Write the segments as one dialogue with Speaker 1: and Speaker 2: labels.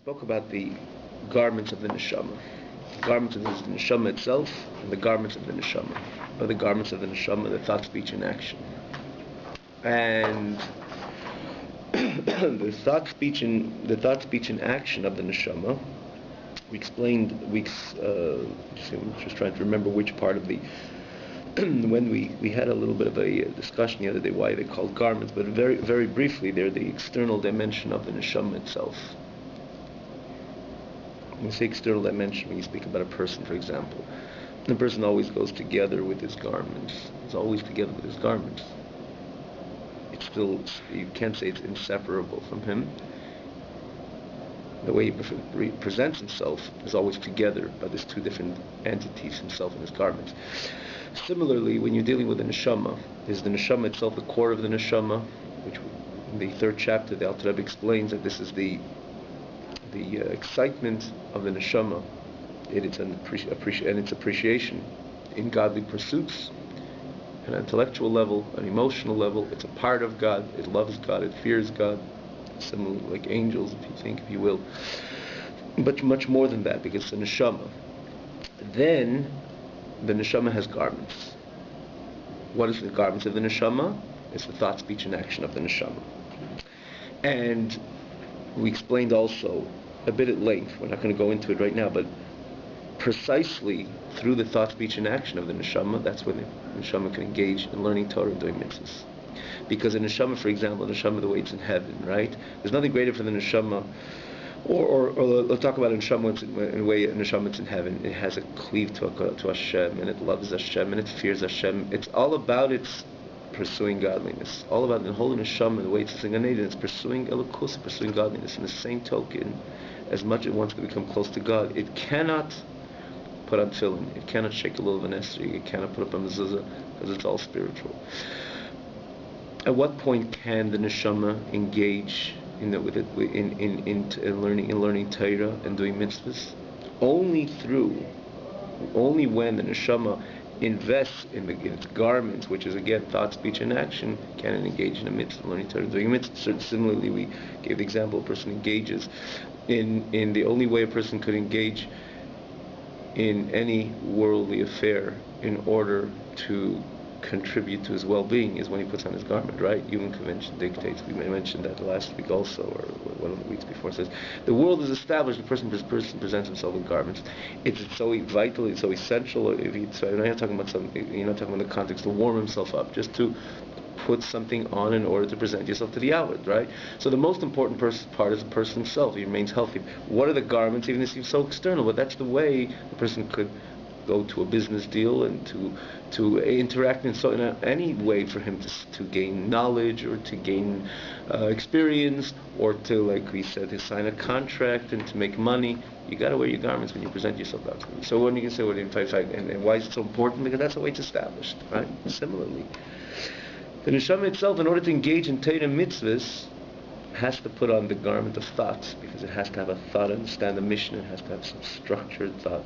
Speaker 1: spoke about the garments of the neshama. The garments of the neshama itself, and the garments of the neshama. Or the garments of the neshama, the thought, speech, and action. And the thought, speech, and action of the neshama. We explained just trying to remember which part of the when we had a little bit of a discussion the other day why they're called garments, but very very briefly, they're the external dimension of the neshama itself. When you say external dimension, when you speak about a person, for example, the person always goes together with his garments. He's always together with his garments. It's still, you can't say it's inseparable from him. The way he presents himself is always together by these two different entities, himself and his garments. Similarly, when you're dealing with the neshama, is the neshama itself the core of the neshama, which in the third chapter the Alter Rebbe explains that this is the excitement of the neshama, its appreciation in godly pursuits, an intellectual level, an emotional level. It's a part of God. It loves God. It fears God. Similarly, like angels, if you will. But much more than that, because it's a neshama. Then the neshama has garments. What is the garments of the neshama? It's the thought, speech, and action of the neshama. And we explained also a bit at length, we're not going to go into it right now, but precisely through the thought, speech, and action of the neshama, that's when the neshama can engage in learning Torah and doing mitzvahs. Because the neshama, for example, the neshama, the way it's in heaven, right? There's nothing greater for the neshama, or let's talk about neshama in a way, neshama it's in heaven. It has a cleave to Hashem, and it loves Hashem, and it fears Hashem. It's all about its pursuing godliness. All about the whole neshama, the way it's in Gan Eden, it's pursuing elokus, pursuing godliness. In the same token, as much as it wants to become close to God, it cannot put on tefillin, it cannot shake a little of an esrog, it cannot put up a mezuzah, because it's all spiritual. At what point can the neshama engage in learning Torah and doing mitzvahs? Only when the neshama invests in its garments, which is again thought, speech, and action, can it engage in a mitzvah, learning Torah, doing mitzvahs. Similarly, we gave the example: a person engages in the only way a person could engage in any worldly affair in order to contribute to his well-being is when he puts on his garment, right? Human convention dictates. We mentioned that last week also, or one of the weeks before. It says the world is established. The person presents himself with garments. It's so vital. It's so essential. You're not talking about you're not talking about the context to warm himself up, just to put something on in order to present yourself to the outward, right? So the most important part is the person himself. He remains healthy. What are the garments? Even if it seems so external, but that's the way the person could go to a business deal and to interact in any way for him to gain knowledge or to gain experience, or to, like we said, to sign a contract and to make money. You got to wear your garments when you present yourself out to them. So when you can say, and why is it so important? Because that's the way it's established, right? Similarly, the neshama itself, in order to engage in Torah mitzvahs, has to put on the garment of thoughts, because it has to have a thought, understand the Mishnah, it has to have some structured thought.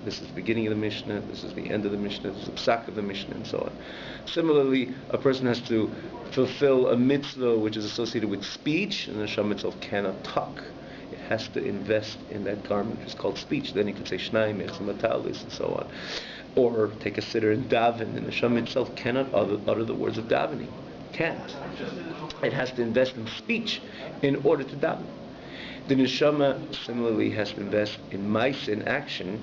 Speaker 1: This is the beginning of the Mishnah, this is the end of the Mishnah, this is the psak of the Mishnah, and so on. Similarly, a person has to fulfill a mitzvah which is associated with speech, and the neshama itself cannot talk. It has to invest in that garment which is called speech. Then you can say Shnayim, Matalis, and so on. Or take a siddur and daven, and the neshama itself cannot utter the words of davening. Can't. It has to invest in speech in order to daven. The neshama similarly has to invest in ma'aseh, in action.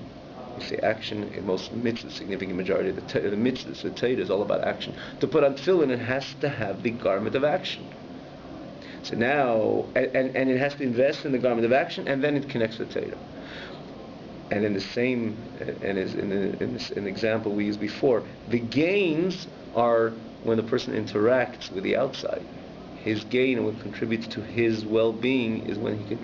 Speaker 1: We say action in most mitzvahs, significant majority of the mitzvahs. The Torah is all about action. To put on tefillin, it has to have the garment of action. So now, and it has to invest in the garment of action, and then it connects with Torah. And in the same, and as in the example we used before, the gains are when the person interacts with the outside. His gain and what contributes to his well-being is when he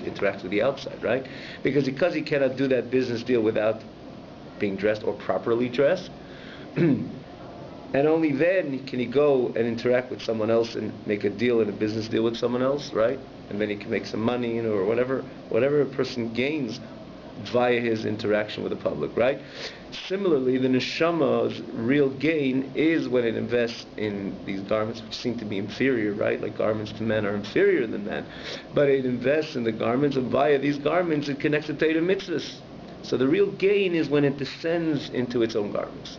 Speaker 1: interacts with the outside, right? Because he cannot do that business deal without being dressed or properly dressed, and only then can he go and interact with someone else and make a deal and a business deal with someone else, right? And then he can make some money, or whatever a person gains via his interaction with the public, right? Similarly, the neshama's real gain is when it invests in these garments, which seem to be inferior, right? Like garments to men are inferior than men. But it invests in the garments, and via these garments it connects to Torah mitzvahs. So the real gain is when it descends into its own garments.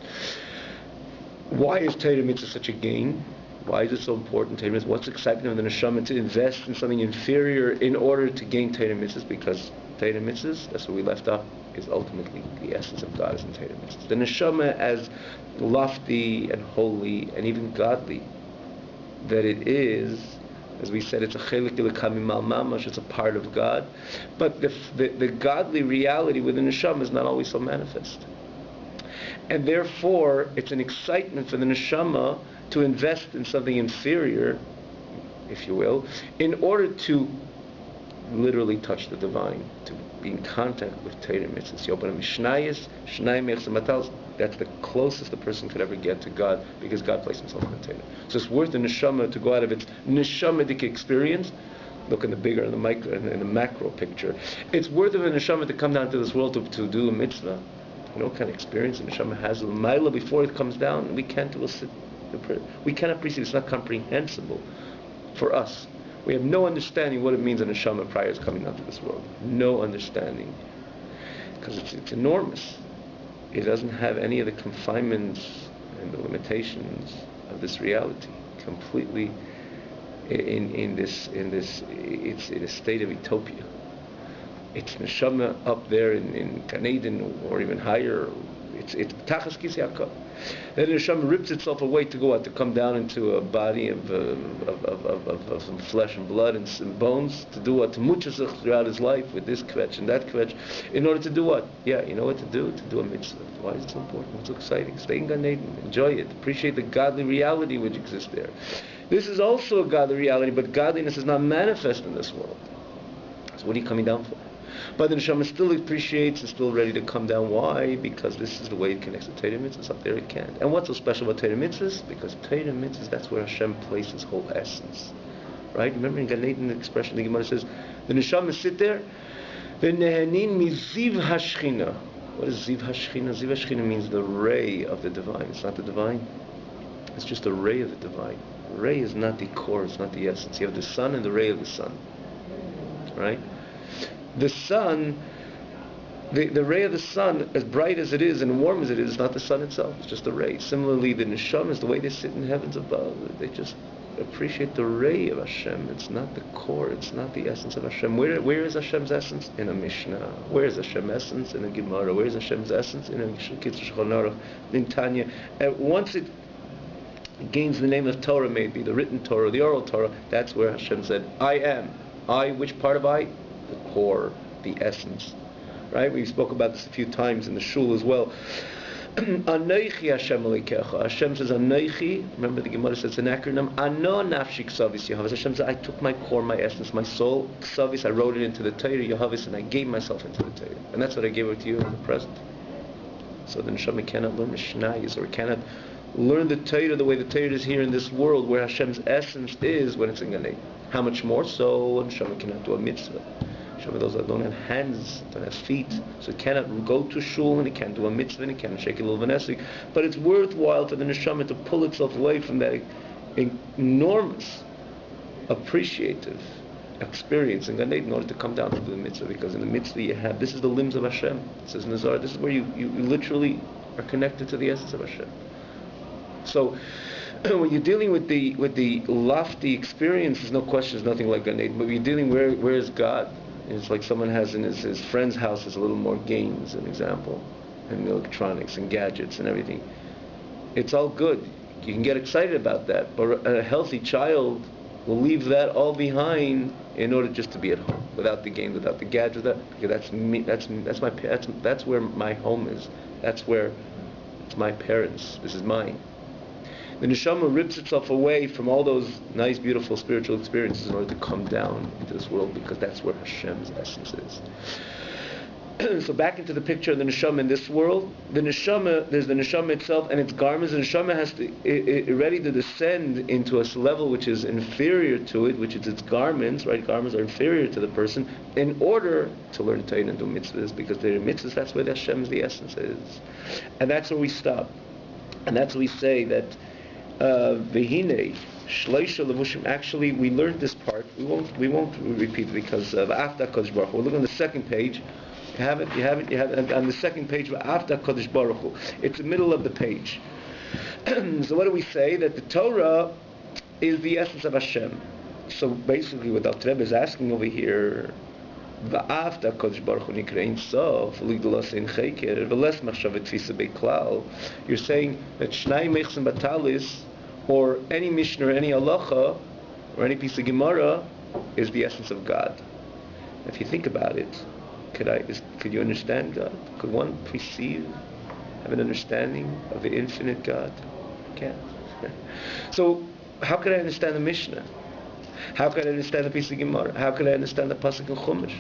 Speaker 1: Why is Torah mitzvah such a gain? Why is it so important, Torah mitzvahs? What's exciting of the neshama to invest in something inferior in order to gain Torah mitzvahs? Because Torah mitzvahs, that's where we left off, is ultimately the essence of God is in Torah mitzvahs. The neshama, as lofty and holy and even godly that it is, as we said, it's a chelik ilakami mal mamash, it's a part of God. But the godly reality within the neshama is not always so manifest. And therefore, it's an excitement for the neshama to invest in something inferior, if you will, in order to literally touch the divine, to be in contact with Torah mitzvahs. That's the closest the person could ever get to God, because God placed himself in the Torah. So it's worth the neshama to go out of its neshamadik experience. Look in the bigger, in the micro, in the macro picture. It's worth of a neshama to come down to this world to do a mitzvah. You know what kind of experience the neshama has? L'mayla before it comes down, we can't elicit. We cannot appreciate. It's not comprehensible for us. We have no understanding what it means a neshama prior to coming down to this world. No understanding, because it's enormous. It doesn't have any of the confinements and the limitations of this reality. Completely in this it's in a state of utopia. It's neshama up there in Gan Eden or even higher. It's tachas kisei hakol. Then the neshama rips itself away to go out, to come down into a body of some flesh and blood and some bones, to do what? To muchasach throughout his life with this kvetch and that kvetch, in order to do what? Yeah, you know what to do? To do a mitzvah. Why is it so important? What's so exciting? Stay in Gan Eden, enjoy it, appreciate the godly reality which exists there. This is also a godly reality, but godliness is not manifest in this world. So what are you coming down for? But the neshama still appreciates and still ready to come down. Why? Because this is the way it connects to Torah mitzvahs. Up there it can't. And what's so special about Torah mitzvahs? Because Torah mitzvahs, that's where Hashem places His whole essence. Right? Remember in Gan Eden, the expression the Gemara says, the neshama sit there, v'nehenin mi ziv hashchina. What is ziv hashchina? Ziv hashchina means the ray of the divine. It's not the divine. It's just a ray of the divine. The ray is not the core. It's not the essence. You have the sun and the ray of the sun. Right? The sun, the ray of the sun, as bright as it is and warm as it is not the sun itself. It's just a ray. Similarly, the neshama is the way they sit in heavens above. They just appreciate the ray of Hashem. It's not the core. It's not the essence of Hashem. Where is Hashem's essence? In a Mishnah. Where is Hashem's essence? In a Gemara. Where is Hashem's essence? In a Kitzur Shulchan Aruch, in Tanya. And once it gains the name of Torah, maybe the written Torah, the oral Torah, that's where Hashem said, I am. I, which part of I? The core, the essence. Right? We spoke about this a few times in the shul as well. Anoichi Hashem Elokecha. Hashem says Anoichi. Remember the Gemara says it's an acronym. Ano nafshi ksavis Yehavis. Hashem says I took my core, my essence, my soul. Ksavis, I wrote it into the Torah Yehavis, and I gave myself into the Torah. And that's what I gave it to you in the present. So the neshama cannot learn Mishnayos, or cannot learn the Torah the way the Torah is here in this world, where Hashem's essence is when it's in Gan Eden. How much more so? Neshama cannot do a mitzvah. Those that don't have hands, don't have feet, so it cannot go to shul, and it can't do a mitzvah, and it can't shake a little vanesik. But it's worthwhile for the neshama to pull itself away from that enormous, appreciative experience in Gan Eden in order to come down to do the mitzvah. Because in the mitzvah you have, this is the limbs of Hashem. It says in the Zohar, this is where you literally are connected to the essence of Hashem. So when you're dealing with the lofty experience, there's no question, there's nothing like Gan Eden. But when you're dealing where is God? It's like someone has in his friend's house is a little more games, an example, and electronics and gadgets and everything. It's all good. You can get excited about that, but a healthy child will leave that all behind in order just to be at home, without the game, without the gadget. Because that's me. That's where my home is. That's where it's my parents. This is mine. The neshama rips itself away from all those nice, beautiful spiritual experiences in order to come down into this world, because that's where Hashem's essence is. So back into the picture of the neshama in this world. The neshama, there's the neshama itself and its garments. The neshama has to ready to descend into a level which is inferior to it, which is its garments. Right, garments are inferior to the person in order to learn Torah and do mitzvahs, because the mitzvahs, that's where the Hashem's the essence is, and that's where we stop, and that's where we say that v'hinei shleisha levushim. Actually, we learned this part. We won't repeat it because of After Kodesh Baruch Hu. We'll look on the second page. You have it. On the second page, After Kodesh Baruch Hu. It's the middle of the page. So what do we say? That the Torah is the essence of Hashem. So basically, what Dr. Rebbe is asking over here, After Kodesh Baruch Hu Nikrein Sof Ligdalas in Cheker Veles Machshavet Tfisa Beklal. You're saying that Shnai Mechsen Batalis, or any Mishnah, or any halacha, or any piece of Gemara, is the essence of God. If you think about it, could you understand God? Could one perceive, have an understanding of the infinite God? Can't. So, how could I understand the Mishnah? How could I understand the piece of Gemara? How could I understand the pasuk in Chumash?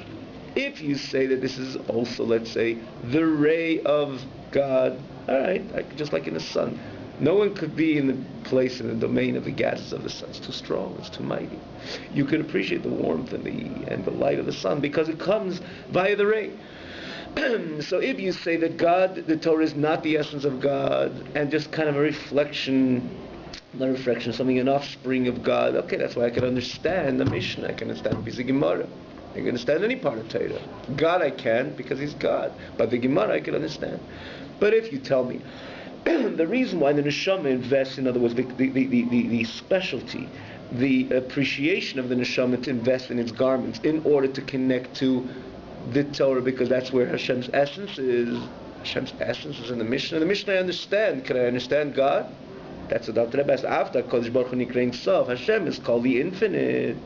Speaker 1: If you say that this is also, let's say, the ray of God, all right, just like in the sun. No one could be in the place, in the domain of the gases of the sun. It's too strong, it's too mighty. You could appreciate the warmth and the light of the sun because it comes via the ray. So if you say that God, the Torah is not the essence of God, and just kind of a reflection, something, an offspring of God, okay, that's why I can understand the Mishnah, I can understand the piece of Gemara. I can understand any part of Torah. God I can, because He's God. But the Gemara I can understand. But if you tell me, the reason why the neshama invests, in other words, the specialty, the appreciation of the neshama to invest in its garments in order to connect to the Torah, because that's where Hashem's essence is. Hashem's essence is in the Mishnah. The Mishnah I understand. Can I understand God? That's what Dr. Rebbe says. After Kodesh Baruch Hu Nikrein Sof, Hashem is called the infinite.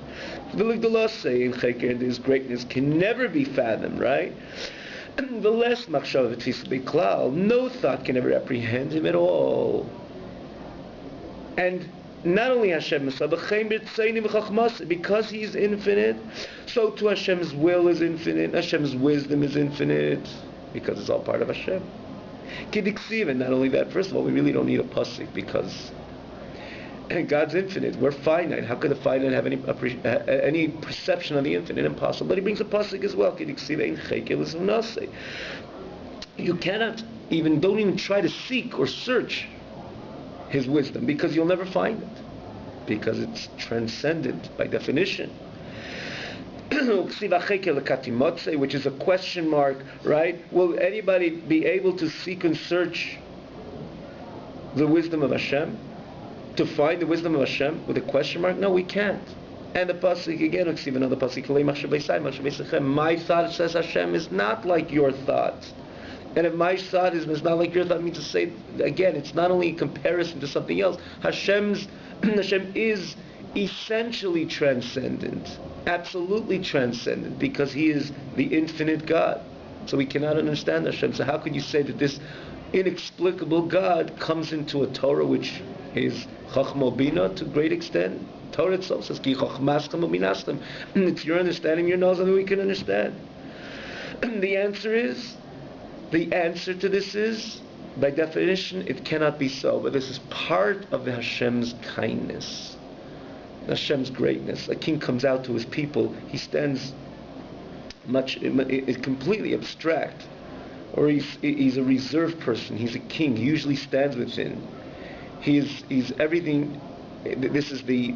Speaker 1: His greatness can never be fathomed, right? The less machshav v'tfisa beklal, no thought can ever apprehend Him at all. And not only Hashem, because He is infinite, so too Hashem's will is infinite, Hashem's wisdom is infinite, because it's all part of Hashem. And not only that, first of all, we really don't need a pasuk, because God's infinite. We're finite. How could the finite have any perception of the infinite? Impossible. But He brings a pasuk as well. You cannot don't even try to seek or search His wisdom, because you'll never find it, because it's transcendent by definition. Which is a question mark, right? Will anybody be able to seek and search the wisdom of Hashem? To find the wisdom of Hashem with a question mark? No, we can't. And the pasuk again, another pasuk, my thought, says Hashem, is not like your thought. And if my thought is not like your thought, it means to say, again, it's not only in comparison to something else. Hashem is essentially transcendent, absolutely transcendent, because He is the infinite God. So we cannot understand Hashem. So how could you say that this inexplicable God comes into a Torah which is Chachma Bina to a great extent? Torah itself says, Ki Chachmaschem Ubinastem. It's your understanding, your knowledge, and we can understand. The answer to this is, by definition, it cannot be so. But this is part of the Hashem's kindness, Hashem's greatness. A king comes out to his people, he stands completely abstract, or he's a reserved person. He's a king. He usually stands within. He's everything. This is the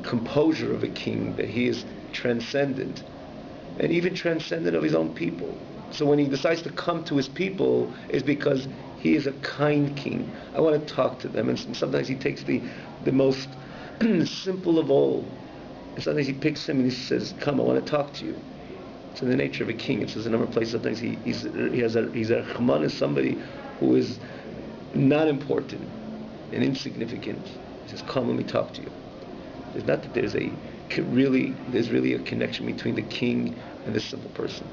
Speaker 1: composure of a king, that he is transcendent, and even transcendent of his own people. So when he decides to come to his people, is because he is a kind king. I want to talk to them, and sometimes he takes the most simple of all, and sometimes he picks him and he says, "Come, I want to talk to you." It's in the nature of a king. It says a number of places. Sometimes he's a Haman, is somebody who is not important and insignificant. He says, "Come, let me talk to you." There's not that there's really a connection between the king and this simple person.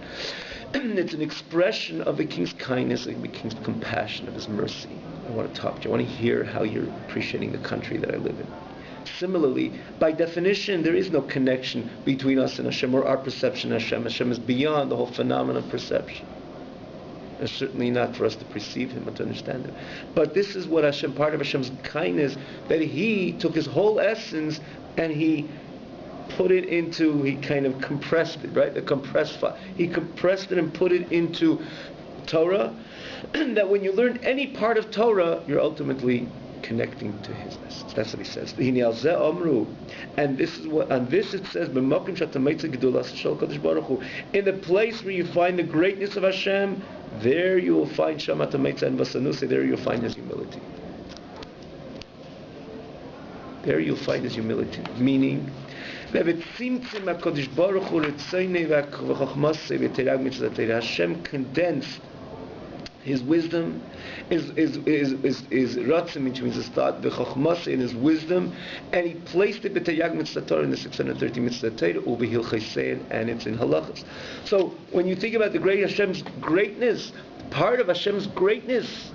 Speaker 1: It's an expression of the king's kindness, of the king's compassion, of his mercy. I want to talk to you. I want to hear how you're appreciating the country that I live in. Similarly, by definition, there is no connection between us and Hashem or our perception of Hashem. Hashem is beyond the whole phenomenon of perception. It's certainly not for us to perceive Him or to understand Him. But this is what Hashem, part of Hashem's kindness, that He took His whole essence and He put it into, He kind of compressed it, right? The compressed file. He compressed it and put it into Torah, that when you learn any part of Torah, you're ultimately connecting to His essence. That's what He says. And this is what, on this it says, in the place where you find the greatness of Hashem, there you will find Shamat HaMeitzah and Vasanuse, there you'll find His humility. There you'll find His humility. Meaning, Hashem condensed His wisdom, is ratzim, which means his thought, the chokhmah in His wisdom, and He placed it b'tayag mitzvah Torah in the 630 mitzvah Torah, ubehil chaysein, and it's in halachas. So when you think about the great Hashem's greatness, part of Hashem's greatness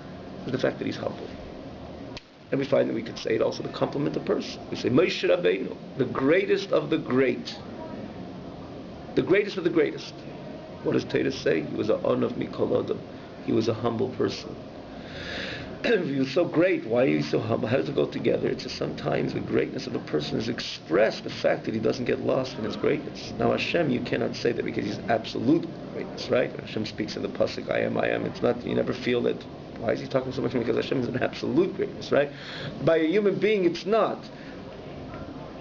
Speaker 1: is the fact that He's humble. And we find that we could say it also to compliment a person. We say Moshe Rabbeinu, the greatest of the great, the greatest of the greatest. What does Torah say? He was a on of mikol adam. He was a humble person. If he was so great, why is he so humble? How does it go together? It's just sometimes the greatness of a person is expressed, the fact that he doesn't get lost in his greatness. Now Hashem, you cannot say that because He's absolute greatness, right? Hashem speaks in the pasuk, I am. It's not, you never feel that. Why is He talking so much? Because Hashem is an absolute greatness, right? By a human being, it's not.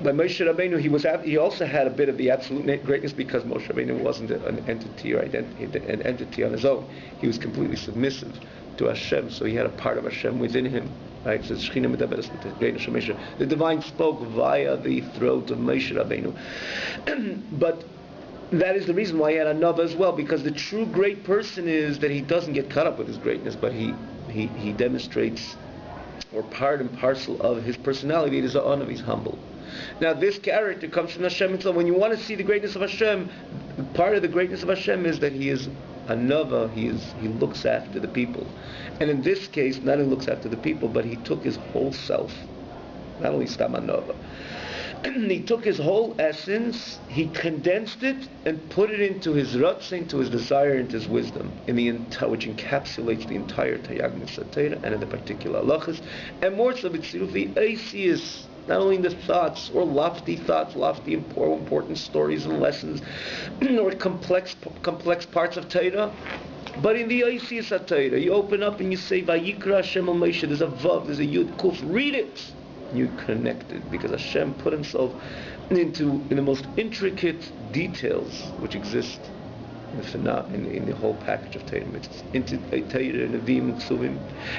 Speaker 1: By Moshe Rabbeinu, he also had a bit of the absolute greatness because Moshe Rabbeinu wasn't an entity or an entity on his own. He was completely submissive to Hashem, so he had a part of Hashem within him. Right? So the divine spoke via the throat of Moshe Rabbeinu. But that is the reason why he had a Nava as well, because the true great person is that he doesn't get caught up with his greatness, but he demonstrates, or part and parcel of his personality, it is a honor, he's humble. Now this character comes from Hashem Himself. When you want to see the greatness of Hashem, part of the greatness of Hashem is that He is a Nava, He looks after the people. And in this case, not only looks after the people, but He took His whole self. Not only Stam Nava. He took His whole essence, He condensed it, and put it into His ratzin, to His desire, into His wisdom, which encapsulates the entire Tayag Mitzvah Torah, and in the particular halachas, and more so, the Aisius, not only in the thoughts, or lofty thoughts, lofty important stories and lessons, or complex parts of Torah, but in the Aisius of Torah, you open up and you say, Vayikra Hashem al Moshe, there's a Vav, there's a Yud, Kuf, read it. You connected, because Hashem put Himself in the most intricate details which exist in the whole package of Torah mitzvahs, into Torah, Nevi'im, Ksuvim.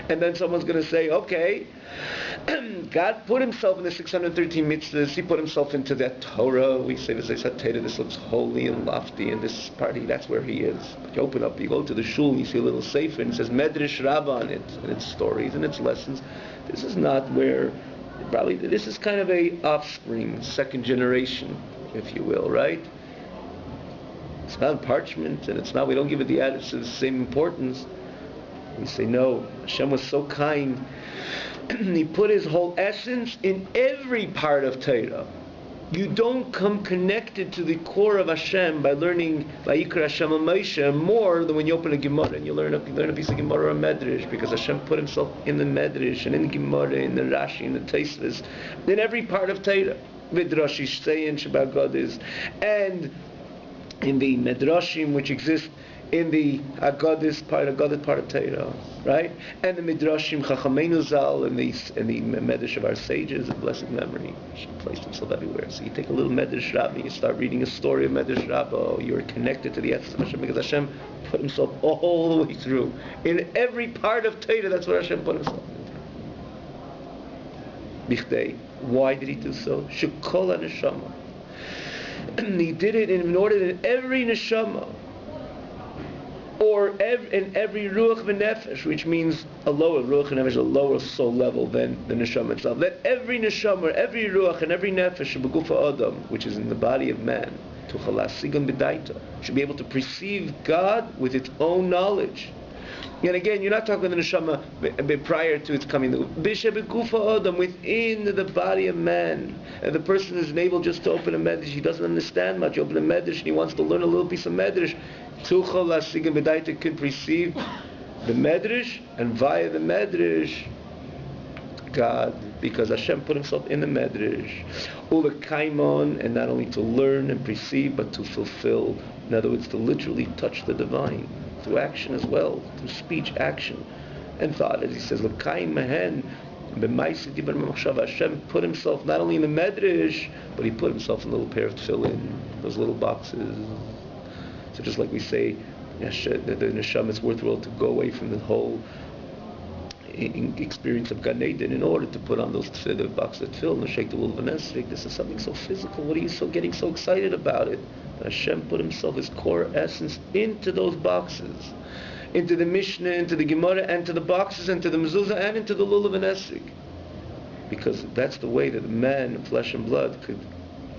Speaker 1: And then someone's going to say, okay, God put Himself in the 613 mitzvahs, He put Himself into that Torah. We say this looks holy and lofty, and this party, that's where He is. But you open up, you go to the shul, you see a little sefer, and it says Medrash Rabbah on it, and its stories and its lessons. This is not where, probably, this is kind of a offspring, second generation, if you will, right? It's not parchment, and it's not, we don't give it the same importance. We say, no, Hashem was so kind. He put His whole essence in every part of Torah. You don't come connected to the core of Hashem by learning Vayikra Hashem al Moshe more than when you open a Gemara and you learn a piece of Gemara or a Medrash, because Hashem put Himself in the Medrash and in the Gemara, in the Rashi, in the Tosfos, in every part of Torah. Midrash Seyin Shabbat God is, and in the Medrashim which exist in the Aggadis part of Torah, right? And the Midrashim Chachamenu Zal, and the Medrash of our sages of blessed memory, should place Himself everywhere. So you take a little Medrash Rabbah, you start reading a story of Medrash Rabbah, you're connected to the essence of Hashem, because Hashem put Himself all the way through. In every part of Torah, that's what Hashem put Himself in. Bichdei. Why did He do so? Shekol HaNeshama. He did it in order that every neshama, or in every ruach v'nefesh, which means a lower ruach and nefesh, a lower soul level than the neshama itself, that every neshama, every ruach and every nefesh b'gufa adam, which is in the body of man, tuchalas sigan b'daita, should be able to perceive God with its own knowledge. And again, you're not talking about the neshama prior to its coming. B'shebekufa adam, within the body of man, and the person is able just to open a medrash. He doesn't understand much. You open a medrash and he wants to learn a little piece of medrash. Tuchal lasiga medaita could receive the medrash, and via the medrash, God, because Hashem put Himself in the medrash, ula kaimon, and not only to learn and perceive, but to fulfill. In other words, to literally touch the divine through action as well, through speech, action, and thought. As he says, l'kaim mehen b'maisi dibar b'machshava. Hashem put Himself not only in the medrash, but He put Himself in a little pair of tefillin, those little boxes. So just like we say, the neshama is worthwhile to go away from the whole experience of Gan Eden in order to put on those tefillin boxes of tefillin and shake the lulav and esrog. This is something so physical. What are you getting so excited about it? Hashem put Himself, His core essence, into those boxes, into the Mishnah, into the Gemara, and to the boxes, and to the mezuzah, and into the lulav and esrog. Because that's the way that the man, flesh and blood, could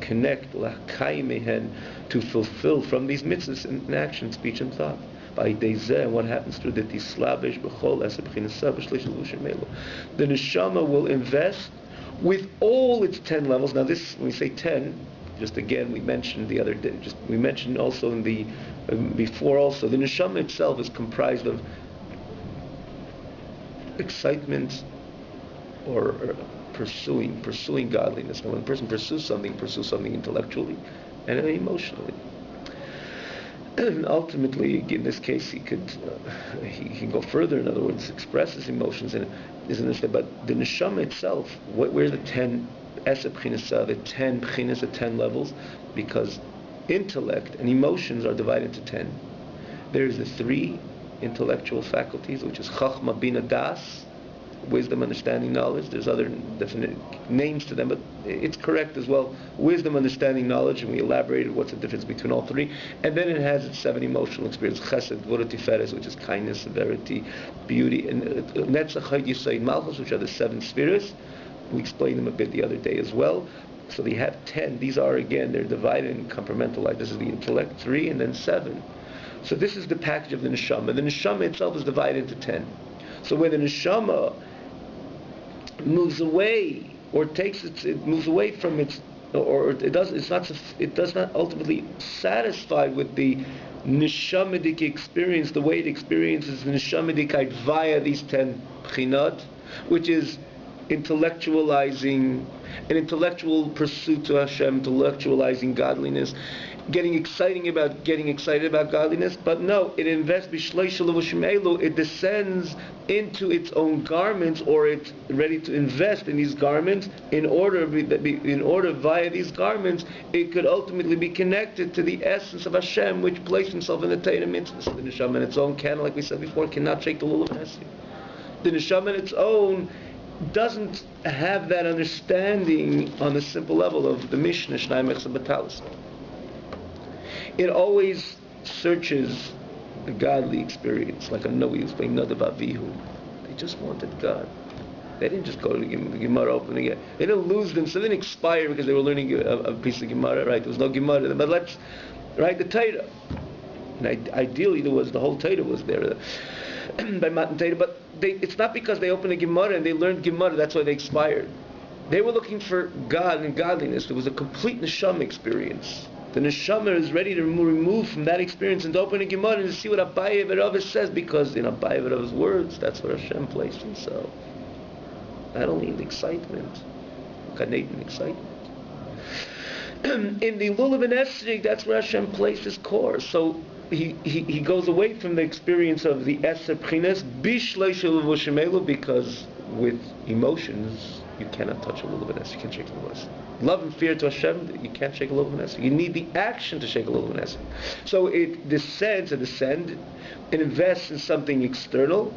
Speaker 1: connect to fulfill from these mitzvahs in action, speech, and thought. By Deizeh, and what happens through the Tislavish B'chol Esebchinasa B'shlish L'Lushin Melo, the neshama will invest with all its 10 levels. Now, this, when we say 10, just again, we mentioned the other day. We mentioned also in the before. Also, the neshama itself is comprised of excitement or pursuing godliness. Now, when a person pursues something intellectually and emotionally. Ultimately, in this case, he can go further. In other words, express his emotions and is understood. But the neshama itself, where the 10 esep b'chinasa, the 10 b'chinas, the 10 levels, because intellect and emotions are divided into 10. There's the 3 intellectual faculties, which is chachma, bina, das, wisdom, understanding, knowledge. There's other definite names to them, but it's correct as well. Wisdom, understanding, knowledge, and we elaborated what's the difference between all 3. And then it has its 7 emotional experience: chesed, gvura, tiferes, which is kindness, severity, beauty, and netzach, chod, yisod, malchus, which are the 7 spheres. We explained them a bit the other day as well. So they have 10. These are, again, they're divided in compartmentalized. This is the intellect, 3, and then 7. So this is the package of the neshama. The neshama itself is divided into 10. So when the neshama moves away, or it moves away from its, or it does not ultimately satisfied with the neshamadik experience, the way it experiences the neshamadikite via these 10 b'chinot, which is intellectualizing, an intellectual pursuit to Hashem, intellectualizing godliness, getting excited about godliness. But no, it invests b'shleisha levushim elu. It descends into its own garments, or it's ready to invest in these garments in order via these garments it could ultimately be connected to the essence of Hashem, which placed Himself in the Torah mitzvahs. So the neshama in its own can, like we said before, cannot shake the lulav and esrog. The neshama in its own doesn't have that understanding on the simple level of the Mishnah, Shnai Mechsa Batalis. It always searches the godly experience, like a Noah was playing Nadav Avihu. They just wanted God. They didn't just go to the Gemara open again. They didn't lose them, so they didn't expire because they were learning a piece of Gemara, right? There was no Gemara, but let's, right, the Torah. And ideally, the whole Torah was there by Matan Torah, but it's not because they opened a Gemara and they learned Gemara, that's why they expired. They were looking for God and godliness. There was a complete neshama experience. The neshama is ready to remove from that experience and to open a Gemara and to see what Abaye V'Rava says, because in Abaye V'Rava's words, that's what Hashem placed Himself. Not only in the excitement, Gan excitement. In the lulav and esrog, that's where Hashem placed His core. So he goes away from the experience of the eser b'chinas b'shleisha levushim elu, because with emotions you cannot touch a lulav and esrog. You can't shake a lulav and esrog. Love and fear to Hashem, you can't shake a lulav and esrog. You need the action to shake a lulav and esrog. So it descends, it invests in something external,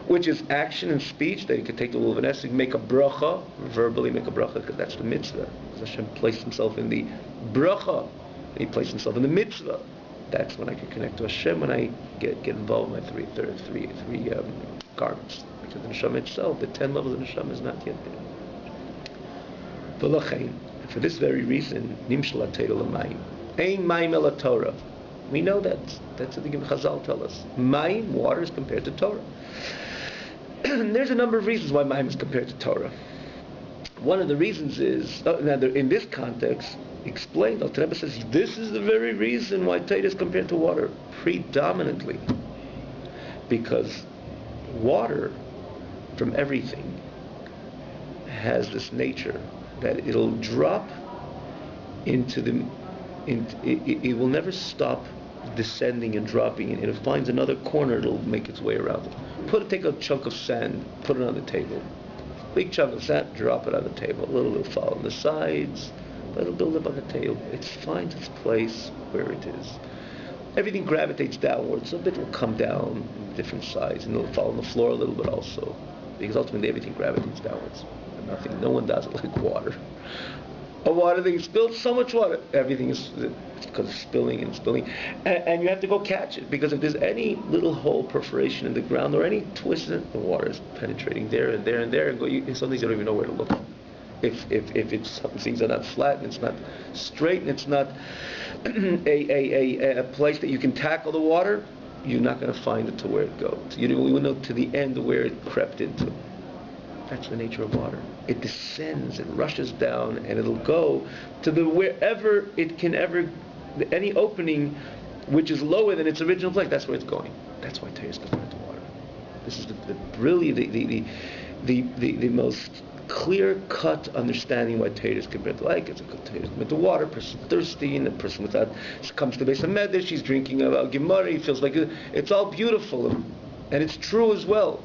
Speaker 1: which is action and speech, that you can take the lulav and esrog, make a bracha, verbally make a bracha, because that's the mitzvah. Because Hashem placed Himself in the bracha, and He placed Himself in the mitzvah. That's when I can connect to Hashem, when I get involved in my three garments. Because the neshama itself, the 10 levels of neshama, is not yet there. For this very reason, nimshal atayra l'mayim. Ein mayim el Torah. We know that. That's what the Chazal tell us. Mayim, water, is compared to Torah. There's a number of reasons why Mayim is compared to Torah. One of the reasons is, in this context, explained, the Rebbe says, this is the very reason why Torah is compared to water, predominantly. Because water, from everything, has this nature that it'll drop into the... It will never stop descending and dropping, and if it finds another corner, it'll make its way around it. Take a chunk of sand, put it on the table. Big chunk of sand, drop it on the table. A little will fall on the sides, but it'll build up on the table. It finds its place where it is. Everything gravitates downwards, so a bit will come down in different sides, and it'll fall on the floor a little bit also, because ultimately everything gravitates downwards. And no one does it like water. A water thing spills so much water, everything is because it's spilling and spilling, and you have to go catch it, because if there's any little hole, perforation in the ground, or any twist in it, the water is penetrating there and there and there, and sometimes you don't even know where to look. If it's things are not flat and it's not straight and it's not a place that you can tackle the water, you're not going to find it to where it goes. You will know to the end where it crept into. That's the nature of water. It descends, it rushes down, and it'll go to wherever it can ever, any opening which is lower than its original place, that's where it's going. That's why Torah is compared to water. This is the most clear-cut understanding why Torah is compared to it's compared to water. A person thirsty, and a person without comes to the base of Medrash, he's drinking a Gemara, he feels like it's all beautiful, and it's true as well.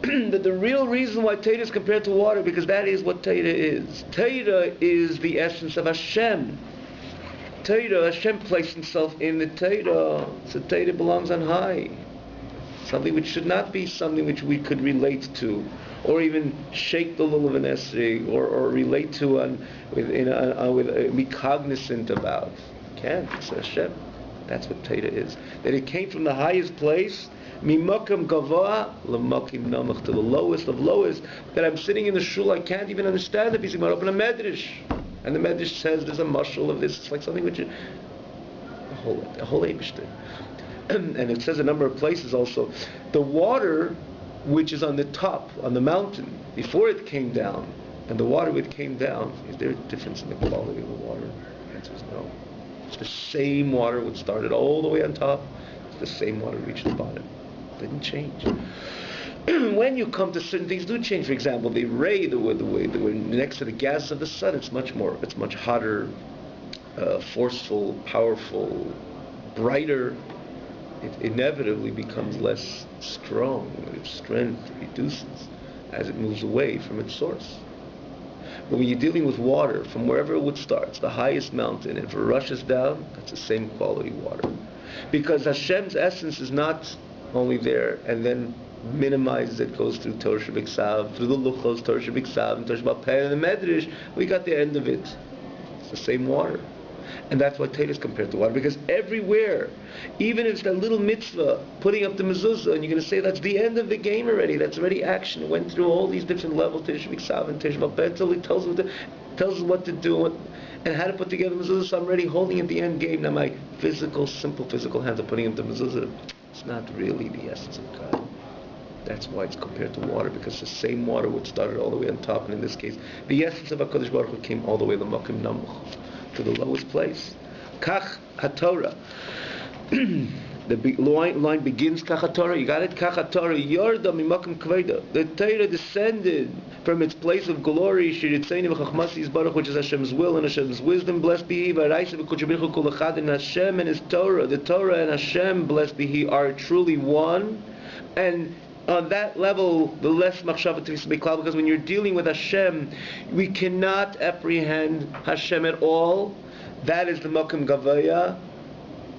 Speaker 1: That the real reason why Torah is compared to water, because that is what Torah is. Torah is the essence of Hashem. Torah, Hashem placed himself in the Torah, so Torah belongs on high. Something which should not be something which we could relate to, or even shake the lulav and esrig, or relate to be cognizant about. Can't. It's Hashem. That's what Torah is. That it came from the highest place, Mimakam gavoa lemakim namach, to the lowest of lowest. That I'm sitting in the shul, I can't even understand it. He's going to open a medrash, and the medrash says there's a mashal of this. It's like something which is a whole Eibishter. And it says a number of places also. The water which is on the top, on the mountain, before it came down, and the water which came down, is there a difference in the quality of the water? The answer is no. It's the same water which started all the way on top. It's the same water reached the bottom. Didn't change. When you come to certain things, do change. For example, the ray, the way next to the gas of the sun, it's much hotter, forceful, powerful, brighter. It inevitably becomes less strong. Its strength reduces as it moves away from its source. But when you're dealing with water, from wherever it would start, it's the highest mountain, and if it rushes down, that's the same quality water. Because Hashem's essence is not only there and then minimizes it, goes through Torah Shebiksav, through the Luchos, Torah Shebiksav, and Torah Shebapeh, and the Medrash, we got the end of it. It's the same water. And that's why Torah is compared to water, because everywhere, even if it's that little mitzvah, putting up the mezuzah, and you're going to say that's the end of the game already, that's already action, it went through all these different levels, Torah Shebiksav and Torah Shebapeh, until it tells us what to do, and how to put together mezuzah, so I'm already holding at the end game. Now my simple physical hands are putting up the mezuzah. It's not really the essence of God. That's why it's compared to water, because the same water which started all the way on top, and in this case, the essence of HaKadosh Baruch Hu came all the way to Makim Namuch, to the lowest place. Kach HaTorah. The line begins Kach HaTorah. You got it? Kach HaTorah. Yorda mimakim kveda. The Torah descended from its place of glory, Shiritzeni v'chachmasi Yisbarach, which is Hashem's will and Hashem's wisdom. Blessed be He. V'araisa v'kudsha b'richu kol echad, and Hashem and His Torah. The Torah and Hashem, blessed be He, are truly one. And on that level, the less machshava to be cloud, because when you're dealing with Hashem, we cannot apprehend Hashem at all. That is the Makom Gavaya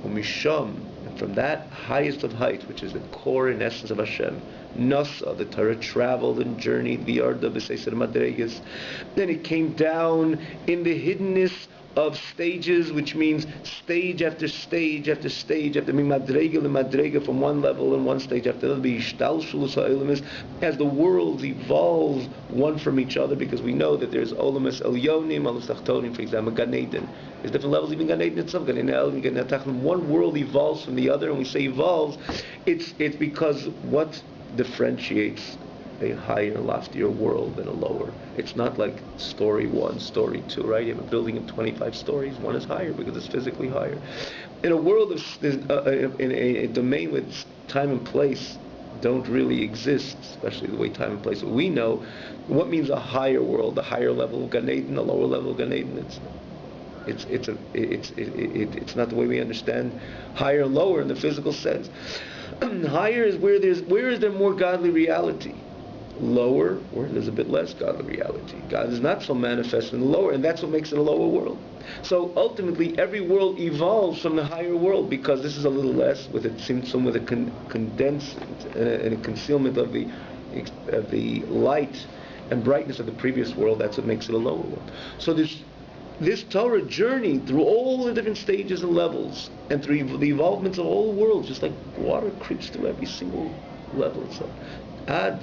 Speaker 1: Umisham. And from that highest of height, which is the core and essence of Hashem, Nasa, the Torah traveled and journeyed, V'yarda v'seisar madregas. Then it came down in the hiddenness of stages, which means stage after stage after stage after madrega to madrega, from one level and one stage after the other, as the worlds evolve one from each other, because we know that there's Olamas Elyonim, Olamas Tachtonim, for example, Gan Eden. There's different levels, even Gan Eden itself, Gan Eden El, Gan Eden Tachtonim. One world evolves from the other, and we say evolves, it's because what differentiates a higher, loftier world than a lower. It's not like story 1, story 2, right? You have a building of 25 stories, one is higher because it's physically higher. In a world of, in a domain where time and place don't really exist, especially the way time and place we know, what means a higher world, a higher level of Gan Eden, a lower level of Gan Eden? It's not the way we understand higher and lower in the physical sense. Higher is where is there more godly reality. Lower, where there's a bit less godly reality. God is not so manifest in the lower, and that's what makes it a lower world. So ultimately, every world evolves from the higher world, because this is a little less, with a tzimtzum, with a condensed and a concealment of the light and brightness of the previous world. That's what makes it a lower world. So this Torah journey through all the different stages and levels, and through the evolvements of all the worlds, just like water creeps through every single level. So, until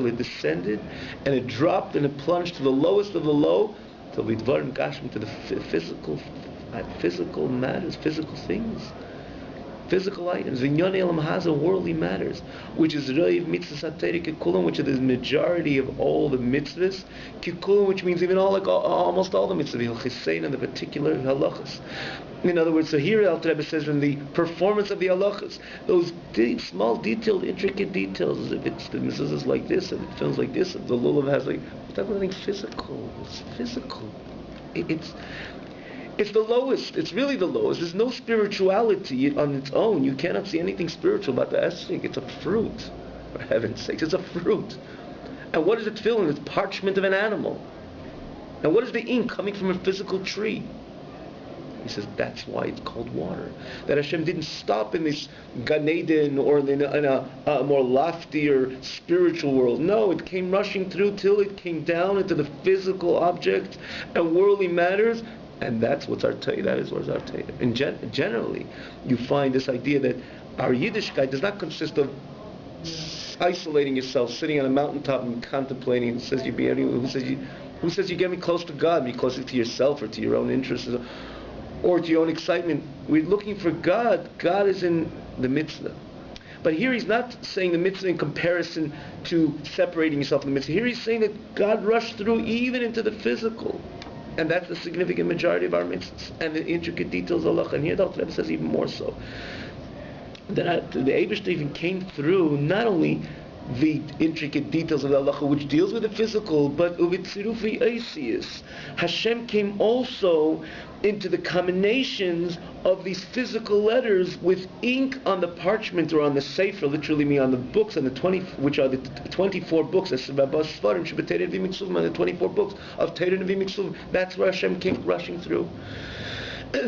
Speaker 1: it descended and it dropped and it plunged to the lowest of the low, till vidvarim gashmi, to the physical matters, physical things, physical items. Vinyani elam haza, worldly matters, which is reiv mitzvahs hatayra kikulam, which is the majority of all the mitzvahs. Kikulam, which means even almost all the mitzvahs, hilchisein, and the particular halachas. In other words, so here Alter Rebbe says, from the performance of the halachas, those small, detailed, intricate details, if it's the mitzvahs is like this, if it feels like this, if the lulav has like, it's not anything physical. It's physical. It's the lowest. It's really the lowest. There's no spirituality on its own. You cannot see anything spiritual about the esrog. It's a fruit, for heaven's sake. It's a fruit. And what does it fill in? It's parchment of an animal. And what is the ink coming from a physical tree? He says that's why it's called water. That Hashem didn't stop in this Gan Eden or in a more loftier spiritual world. No, it came rushing through till it came down into the physical object and worldly matters. And that's what's our Torah. That is what's our Torah. And generally, you find this idea that our Yiddishkeit does not consist of isolating yourself, sitting on a mountaintop and contemplating. Who says you get me close to God? Be closer to yourself or to your own interests, or to your own excitement. We're looking for God. God is in the mitzvah. But here he's not saying the mitzvah in comparison to separating yourself from the mitzvah. Here he's saying that God rushed through even into the physical. And that's the significant majority of our mitzvahs. And the intricate details of Allah. And here the Alter Rebbe says even more so. That the Eibishter even came through not only the intricate details of the halacha, which deals with the physical, but uvitzirufi eisius. Hashem came also into the combinations of these physical letters with ink on the parchment or on the sefer, literally mean on the books, and which are the 24 books, as Rabba Sfarim, Shabbat Nevi Mitzvah, and the 24 books of Torah Nevi Mitzvah. That's where Hashem came rushing through.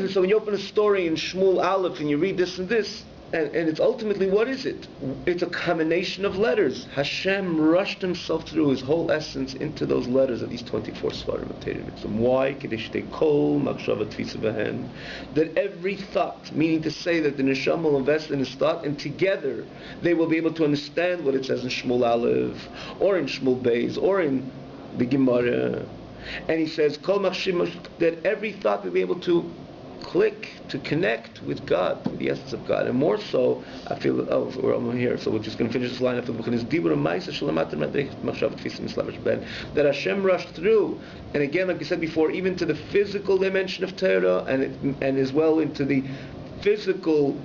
Speaker 1: So when you open a story in Shmuel Aleph and you read this and this, and it's ultimately, what is it? It's a combination of letters. Hashem rushed himself through his whole essence into those letters of these 24 Svarim of Torah Mitzvah. Why? That every thought, meaning to say that the Neshama will invest in his thought, and together they will be able to understand what it says in Shmuel Aleph, or in Shmuel Beis, or in the Gemara. And he says, that every thought will be able to click, to connect with God, with the essence of God. And more so, I feel, we're almost here, so we're just going to finish this line after the book. That Hashem rushed through, and again, like we said before, even to the physical dimension of Torah, and as well into the physical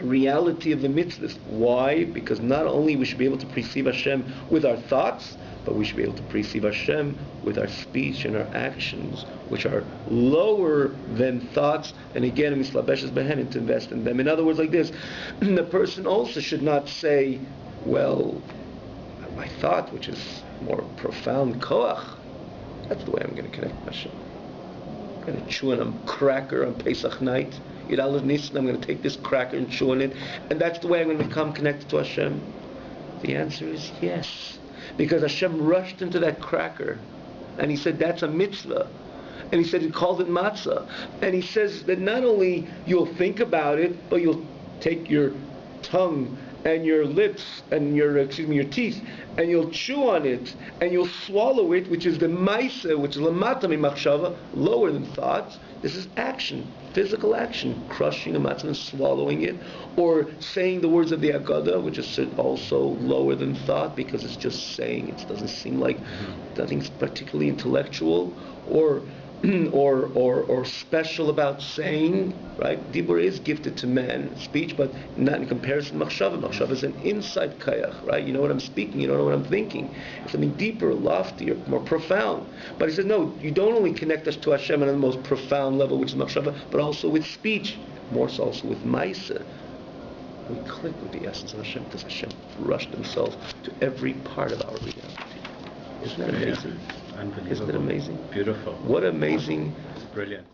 Speaker 1: reality of the mitzvahs. Why? Because not only we should be able to perceive Hashem with our thoughts, but we should be able to perceive Hashem with our speech and our actions, which are lower than thoughts. And again, mislabeshes behen, to invest in them. In other words, like this, the person also should not say, well, my thought, which is more profound koach, that's the way I'm going to connect with Hashem. I'm going to chew on a cracker on Pesach night. I'm going to take this cracker and chew on it, and that's the way I'm going to become connected to Hashem. The answer is yes. Because Hashem rushed into that cracker, and he said that's a mitzvah. And he said he called it matzah. And he says that not only you'll think about it, but you'll take your tongue and your lips and your teeth, and you'll chew on it, and you'll swallow it, which is the maisa, which is lamata mimachshava, lower than thoughts. This is action, physical action, crushing a matzah and swallowing it, or saying the words of the Agada, which is also lower than thought, because it's just saying, it doesn't seem like nothing's particularly intellectual, or special about saying, right? Dibur is gifted to man, speech, but not in comparison to machshava. Machshava is an inside kayach, right? You know what I'm speaking, you don't know what I'm thinking. It's something deeper, loftier, more profound. But he says, no, you don't only connect us to Hashem on the most profound level, which is machshava, but also with speech, more so also with maisa. We click with the essence of Hashem, because Hashem rushed himself to every part of our reality. Isn't that amazing?
Speaker 2: Unbelievable.
Speaker 1: Isn't it amazing?
Speaker 2: Beautiful.
Speaker 1: What amazing...
Speaker 2: Brilliant.